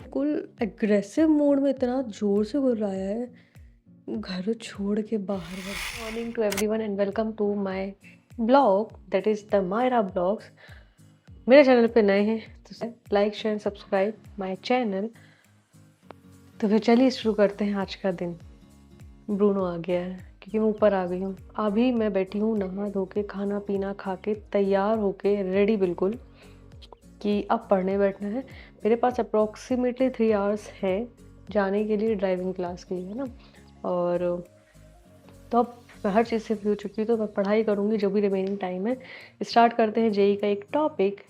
बिल्कुल aggressive mode में इतना ज़ोर से गुर्राया है, घर छोड़ के बाहर। Morning to everyone and welcome to my blog that is the Myra blogs. मेरे चैनल पे नए हैं तो like share subscribe my channel. तो फिर चलिए शुरू करते हैं आज का दिन। ब्रूनो आ गया है क्योंकि मैं ऊपर आ गई हूँ। अभी मैं बैठी हूँ नहा धो के, खाना पीना खा के, तैयार होके रेडी बिल्कुल कि अब पढ़ने बैठना है। मेरे पास अप्रॉक्सीमेटली 3 आवर्स हैं जाने के लिए, ड्राइविंग क्लास के लिए, है ना। और तो अब मैं हर चीज़ से फ्री हो चुकी हूँ, तो मैं पढ़ाई करूँगी जो भी रिमेनिंग टाइम है। स्टार्ट करते हैं जेई का एक टॉपिक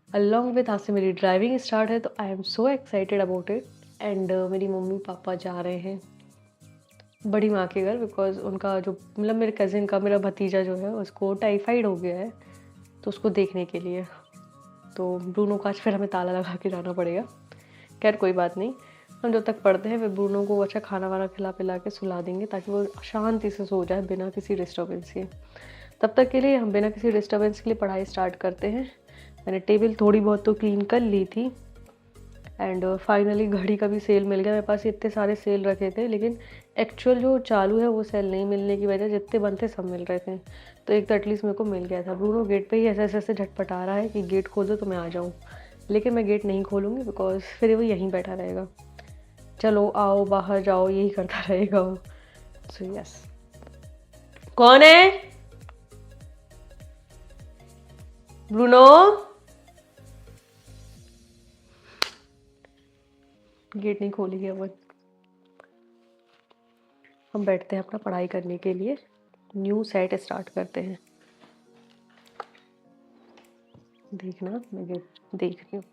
अलॉन्ग विथ। आज से मेरी ड्राइविंग स्टार्ट है, तो I am so excited about it. And मेरी मम्मी पापा जा रहे हैं बड़ी माँ के घर, बिकॉज उनका जो मतलब मेरे कज़िन का, मेरा भतीजा जो है उसको टाइफाइड हो गया है, तो उसको देखने के लिए। तो ब्रूनो का आज फिर हमें ताला लगा के जाना पड़ेगा। खैर कोई बात नहीं, हम जब तक पढ़ते हैं फिर ब्रूनो को अच्छा खाना वाना खिला पिला के सुला देंगे, ताकि वो शांति से सो जाए बिना किसी डिस्टर्बेंस के। तब तक के लिए हम बिना किसी डिस्टर्बेंस के लिए पढ़ाई स्टार्ट करते हैं। मैंने टेबल थोड़ी बहुत तो क्लीन कर ली थी। एंड फाइनली घड़ी का भी सेल मिल गया। मेरे पास इतने सारे सेल रखे थे, लेकिन एक्चुअल जो चालू है वो सेल नहीं मिलने की वजह जितने बनते सब मिल रहे थे, तो एक तो एटलीस्ट मेरे को मिल गया था। ब्रूनो गेट पे ही ऐसे ऐसे झटपटा रहा है कि गेट खोल दो तो मैं आ जाऊँ, लेकिन मैं गेट नहीं खोलूँगी बिकॉज फिर वो यहीं बैठा रहेगा। चलो आओ बाहर जाओ, यही करता रहेगा वो। सो यस, कौन है? ब्रूनो, गेट नहीं खोली है वो। हम बैठते हैं अपना पढ़ाई करने के लिए। न्यू सेट स्टार्ट करते हैं। देखना, मैं गेट देख रही हूँ।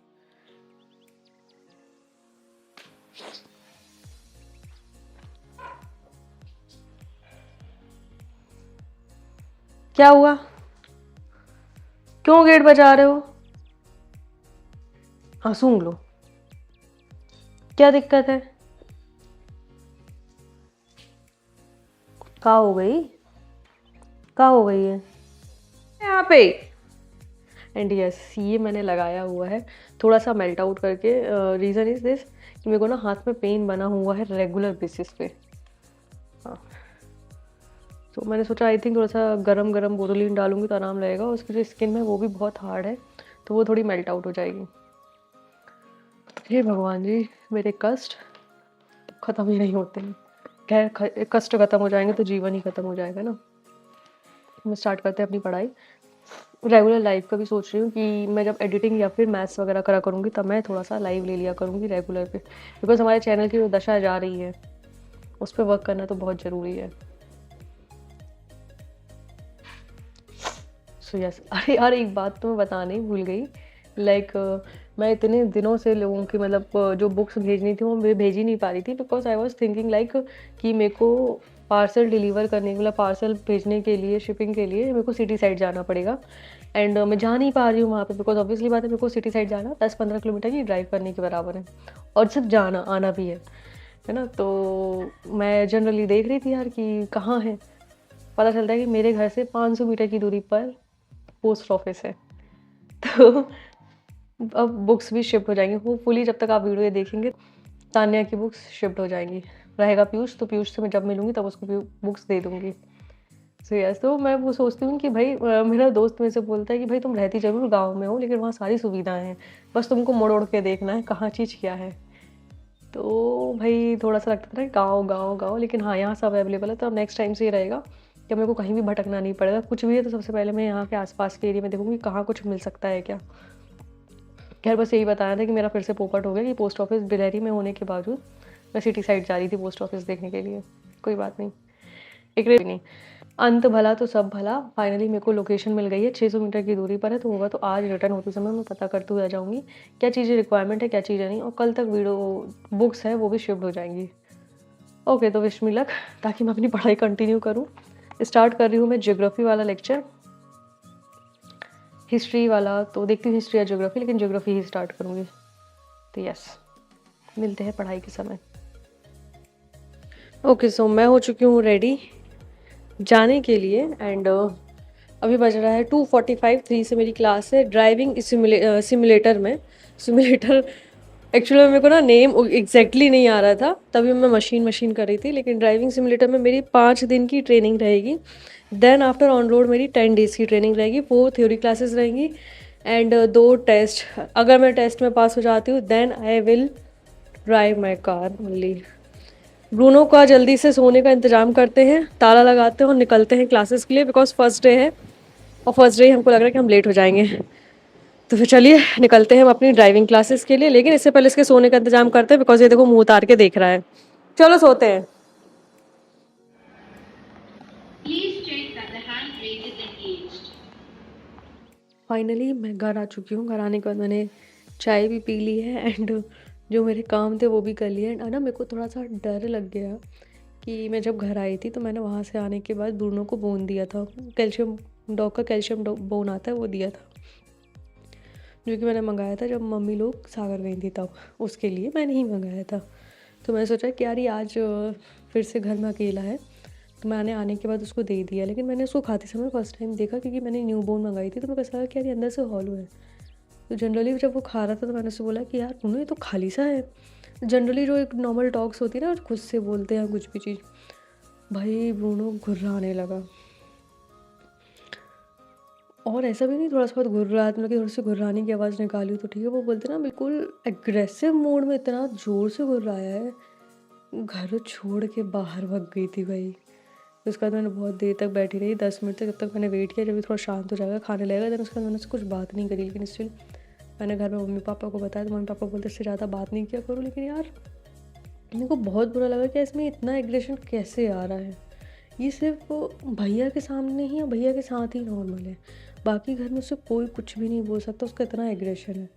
क्या हुआ? क्यों गेट बजा रहे हो? हाँ सूंघ लो, क्या दिक्कत है? कहाँ हो गई? कहाँ हो गई है? यहाँ पे। एंड यस, ये मैंने लगाया हुआ है थोड़ा सा मेल्ट आउट करके। रीज़न इज़ दिस कि मेरे को ना हाथ में पेन बना हुआ है रेगुलर बेसिस पे। हाँ, तो मैंने सोचा आई थिंक थोड़ा सा गरम गरम बोरोलिन डालूंगी तो आराम लगेगा। उसकी जो स्किन है वो भी बहुत हार्ड है, तो वो थोड़ी मेल्ट आउट हो जाएगी। हे भगवान जी, मेरे कष्ट ख़त्म ही नहीं होते हैं। खैर कष्ट ख़त्म हो जाएंगे तो जीवन ही ख़त्म हो जाएगा ना। हम स्टार्ट करते हैं अपनी पढ़ाई। रेगुलर लाइव का भी सोच रही हूँ कि मैं जब एडिटिंग या फिर मैथ्स वगैरह करा करूँगी तब मैं थोड़ा सा लाइव ले लिया करूँगी रेगुलर पे, बिकॉज हमारे चैनल की जो दशा जा रही है उस पर वर्क करना तो बहुत ज़रूरी है। सो यस, अरे यार एक बात तो मैं बताने ही भूल गई। लाइक मैं इतने दिनों से लोगों की मतलब जो बुक्स भेजनी थी वो मैं भेज ही नहीं पा रही थी, because I was thinking like कि मेरे को पार्सल डिलीवर करने मतलब पार्सल भेजने के लिए, शिपिंग के लिए मेरे को सिटी साइड जाना पड़ेगा। एंड मैं जा नहीं पा रही हूँ वहाँ पे, बिकॉज ऑब्वियसली बात है मेरे को सिटी साइड जाना 10-15 किलोमीटर की ड्राइव करने के बराबर है, और सिर्फ जाना आना भी है ना। तो मैं जनरली देख रही थी यार कि कहाँ है। पता चलता है कि मेरे घर से 500 मीटर की दूरी पर पोस्ट ऑफिस है। तो अब बुक्स भी शिफ्ट हो जाएंगी होपफुली। जब तक आप वीडियो देखेंगे तान्या की बुक्स शिफ्ट हो जाएंगी। रहेगा पीयूष, तो पीयूष से मैं जब मिलूंगी तब उसको बुक्स दे दूंगी। सो यस, तो मैं वो सोचती हूँ कि भाई मेरा दोस्त मेरे से बोलता है कि भाई तुम रहती ज़रूर गाँव में हो, लेकिन वहाँ सारी सुविधाएं हैं, बस तुमको मोड़ ओड़ के देखना है कहाँ चीज़ क्या है। तो भाई थोड़ा सा लगता था ना गाँव गाँव गाँव, लेकिन हाँ यहाँ सब अवेलेबल है। तो अब नेक्स्ट टाइम से ये रहेगा कि मेरे को कहीं भी भटकना नहीं पड़ेगा। कुछ भी है तो सबसे पहले मैं यहाँ के आसपास के एरिया में देखूँगी कहाँ कुछ मिल सकता है क्या। खैर बस यही बताया था कि मेरा फिर से पोपट हो गया कि पोस्ट ऑफिस डिलेहरी में होने के बावजूद मैं सिटी साइड जा रही थी पोस्ट ऑफिस देखने के लिए। कोई बात नहीं, एक नहीं, अंत भला तो सब भला। फाइनली मेरे को लोकेशन मिल गई है, 600 मीटर की दूरी पर है। तो होगा तो आज रिटर्न होते समय मैं पता करते हुए आ जाऊँगी क्या चीज़ें रिक्वायरमेंट है क्या चीज़ें नहीं, और कल तक वीडियो बुक्स है वो भी शिफ्ट हो जाएंगी। ओके, तो विश मी लक, ताकि मैं अपनी पढ़ाई कंटिन्यू करूँ। स्टार्ट कर रही हूँ मैं ज्योग्राफी वाला लेक्चर। हिस्ट्री वाला तो देखती हूँ हिस्ट्री या ज्योग्राफी, लेकिन ज्योग्राफी ही स्टार्ट करूँगी। तो यस, मिलते हैं पढ़ाई के समय। ओके, सो मैं हो चुकी हूँ रेडी जाने के लिए। एंड अभी बज रहा है 2:45। 3 से मेरी क्लास है ड्राइविंग सिमुलेटर में। सिमुलेटर एक्चुअली मेरे को ना नेम एग्जैक्टली नहीं आ रहा था, तभी मैं मशीन कर रही थी। लेकिन ड्राइविंग सिमुलेटर में मेरी 5 दिन की ट्रेनिंग रहेगी। देन आफ्टर ऑन रोड मेरी 10 डेज़ की ट्रेनिंग रहेगी। 4 थ्योरी क्लासेस रहेंगी एंड 2 टेस्ट। अगर मैं टेस्ट में पास हो जाती हूँ then I will drive my car only. Bruno का जल्दी से सोने का इंतज़ाम करते हैं, ताला लगाते हैं और निकलते हैं क्लासेस के लिए, बिकॉज फर्स्ट डे है और फर्स्ट डे हमको लग रहा है कि हम लेट हो जाएंगे। तो फिर चलिए निकलते हैं हम अपनी ड्राइविंग क्लासेस के लिए। लेकिन इससे पहले इसके सोने का इंतजाम करते हैं, बिकॉज ये देखो मुंह उतार के देख रहा है। चलो सोते हैं। फाइनली मैं घर आ चुकी हूँ। घर आने के बाद मैंने चाय भी पी ली है एंड जो मेरे काम थे वो भी कर लिए। एंड ना मेरे को थोड़ा सा डर लग गया कि मैं जब घर आई थी तो मैंने वहाँ से आने के बाद ब्रूनो को बोन दिया था, कैल्शियम डॉग का कैल्शियम बोन आता है वो दिया था, जो कि मैंने मंगाया था जब मम्मी लोग सागर गई थी तब। उसके लिए मैंने ही मंगाया था। तो मैंने सोचा कि यार ये आज फिर से घर में अकेला है तो मैंने आने के बाद उसको दे दिया। लेकिन मैंने उसको खाते समय फर्स्ट टाइम देखा, क्योंकि मैंने न्यू बोर्न मंगाई थी तो मैं कैसा कि यार ये अंदर से हॉलो है। तो जनरली जब वो खा रहा था तो मैंने उससे बोला कि यार ब्रूनो ये तो खाली सा है। जनरली जो एक नॉर्मल टॉक्स होती है ना, खुद से बोलते हैं कुछ भी चीज़। भाई ब्रूनो घुर्राने लगा, और ऐसा भी नहीं थोड़ा सा बहुत घुर रहा है, मतलब कि थोड़ी सी घुर्राने की आवाज़ निकाली तो ठीक है। वो बोलते ना बिल्कुल एग्रेसिव मोड में इतना ज़ोर से घुर्राया है, घर छोड़ के बाहर भाग गई थी भाई। उसके बाद मैंने बहुत देर तक बैठी रही, 10 मिनट तक, जब तक मैंने वेट किया जब भी थोड़ा शांत हो जाएगा खाने लगेगा। देन उसके बाद मैंने उससे कुछ बात नहीं करी। लेकिन स्टिल मैंने घर में मम्मी पापा को बताया तो मम्मी पापा बोलते इससे ज़्यादा बात नहीं किया करो। लेकिन यार मेरे को बहुत बुरा लगा कि इसमें इतना एग्रेशन कैसे आ रहा है। ये सिर्फ भैया के सामने ही या भैया के साथ ही नॉर्मल है, बाकी घर में उससे कोई कुछ भी नहीं बोल सकता, उसका इतना एग्रेशन है।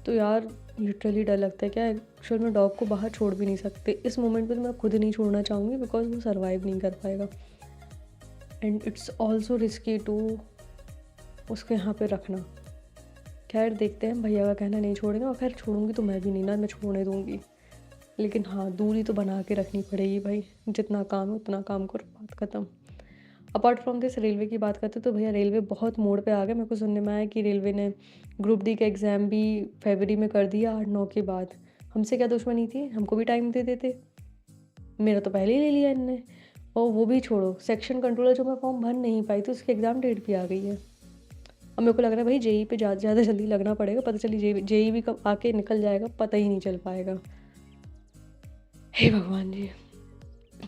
तो यार लिटरली डर लगता है। क्या एक्चुअल में डॉग को बाहर छोड़ भी नहीं सकते इस मोमेंट पे, तो मैं खुद नहीं छोड़ना चाहूँगी बिकॉज वो सर्वाइव नहीं कर पाएगा and it's also risky to उसके यहाँ पे रखना। खैर देखते हैं, भैया का कहना नहीं छोड़ेंगे, और खैर छोड़ूंगी तो मैं भी नहीं ना, मैं छोड़ने दूँगी। लेकिन हाँ दूरी तो बना के रखनी पड़ेगी भाई, जितना काम है उतना काम करो, बात ख़त्म। अपार्ट फ्रॉम दिस रेलवे की बात करते तो भैया रेलवे बहुत मोड़ पे आ गया। मेरे को सुनने में आया कि रेलवे ने ग्रुप डी का एग्ज़ाम भी फरवरी में कर दिया 8-9 के बाद। हमसे क्या दुश्मनी थी, हमको भी टाइम दे देते, मेरा तो पहले ही ले लिया इनने। और वो भी छोड़ो, सेक्शन कंट्रोलर जो मैं फॉर्म भर नहीं पाई थी उसकी एग्ज़ाम डेट भी आ गई है। अब मेरे को लग रहा है भाई जेई पे ज़्यादा जल्दी लगना पड़ेगा, पता चली जेई भी कब आके निकल जाएगा पता ही नहीं चल पाएगा। हे भगवान जी।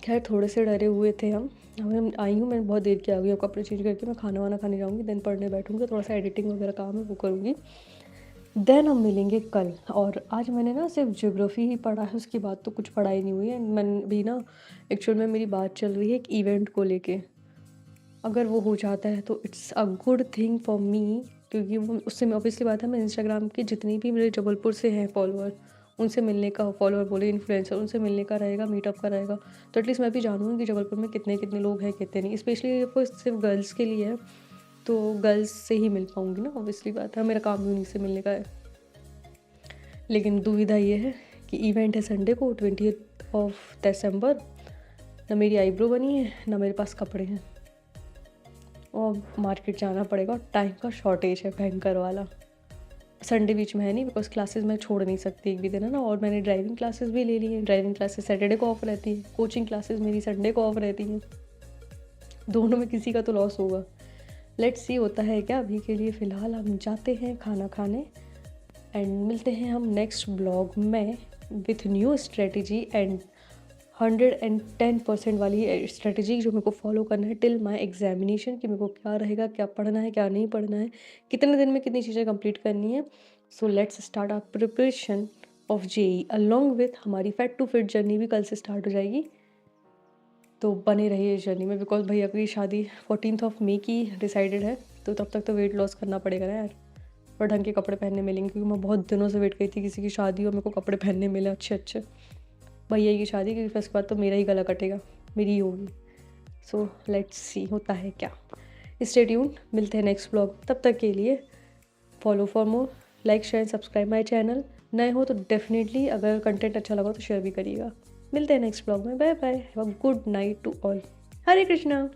खैर थोड़े से डरे हुए थे हम। अब मैं आई हूँ, मैंने बहुत देर की आ गई, अब कपड़े चेंज करके मैं खाना वाना खाने जाऊँगी, देन पढ़ने बैठूँगी, थोड़ा सा एडिटिंग वगैरह काम है वो करूँगी। देन हम मिलेंगे कल। और आज मैंने ना सिर्फ ज्योग्राफी ही पढ़ा है, उसके बाद तो कुछ पढ़ाई नहीं हुई है। मैंने भी ना एक्चुअल में मेरी बात चल रही है एक इवेंट को लेके, अगर वो हो जाता है तो it's a good thing for me, क्योंकि वो उससे मैं ऑब्वियसली बात है, मैं इंस्टाग्राम के जितनी भी मेरे जबलपुर से हैं फॉलोअर उनसे मिलने का, फॉलोअर बोले इन्फ्लुएंसर, उनसे मिलने का रहेगा, मीटअप का रहेगा। तो एटलीस्ट मैं भी जानूँगी कि जबलपुर में कितने कितने लोग हैं कितने नहीं। स्पेशली वो सिर्फ गर्ल्स के लिए है तो गर्ल्स से ही मिल पाऊँगी ना, ऑब्वियसली बात है, मेरा काम भी उन्हीं से मिलने का है। लेकिन दुविधा ये है कि इवेंट है संडे को 20 दिसंबर, ना मेरी आईब्रो बनी है ना मेरे पास कपड़े हैं, और मार्केट जाना पड़ेगा और टाइम का शॉर्टेज है भयंकर वाला। संडे बीच में है नहीं बिकॉज क्लासेस मैं छोड़ नहीं सकती एक भी दिन, है ना। और मैंने ड्राइविंग क्लासेस भी ले ली हैं, ड्राइविंग क्लासेस सैटरडे को ऑफ रहती है, कोचिंग क्लासेस मेरी संडे को ऑफ रहती हैं। दोनों में किसी का तो लॉस होगा। लेट्स सी होता है क्या। अभी के लिए फ़िलहाल हम जाते हैं खाना खाने एंड मिलते हैं हम नेक्स्ट ब्लॉग में विथ न्यू स्ट्रेटजी एंड 110% वाली स्ट्रेटजी जो मेरे को फॉलो करना है टिल माय एग्जामिनेशन, कि मेरे को क्या रहेगा, क्या पढ़ना है, क्या नहीं पढ़ना है, कितने दिन में कितनी चीज़ें कंप्लीट करनी है। So let's start our preparation of JEE along with हमारी फैट टू फिट जर्नी भी कल से स्टार्ट हो जाएगी। तो बने रहिए इस जर्नी में, बिकॉज भैया की शादी 14 मई की डिसाइडेड है, तो तब तक तो वेट लॉस करना पड़ेगा ना यार, और ढंग के कपड़े पहनने मिलेंगे, क्योंकि मैं बहुत दिनों से वेट करी थी किसी की शादी और मेरे को कपड़े पहनने मिले अच्छे अच्छे। भैया की शादी, क्योंकि फर्स्ट बात तो मेरा ही गला कटेगा, मेरी ही होगी। सो लेट्स सी होता है क्या। स्टे ट्यून्ड, मिलते हैं नेक्स्ट ब्लॉग। तब तक के लिए follow for more, like share subscribe my channel. नए हो तो डेफिनेटली अगर कंटेंट अच्छा लगा तो शेयर भी करिएगा। मिलते हैं नेक्स्ट ब्लॉग में। Bye bye, have a good night to all. Hare Krishna.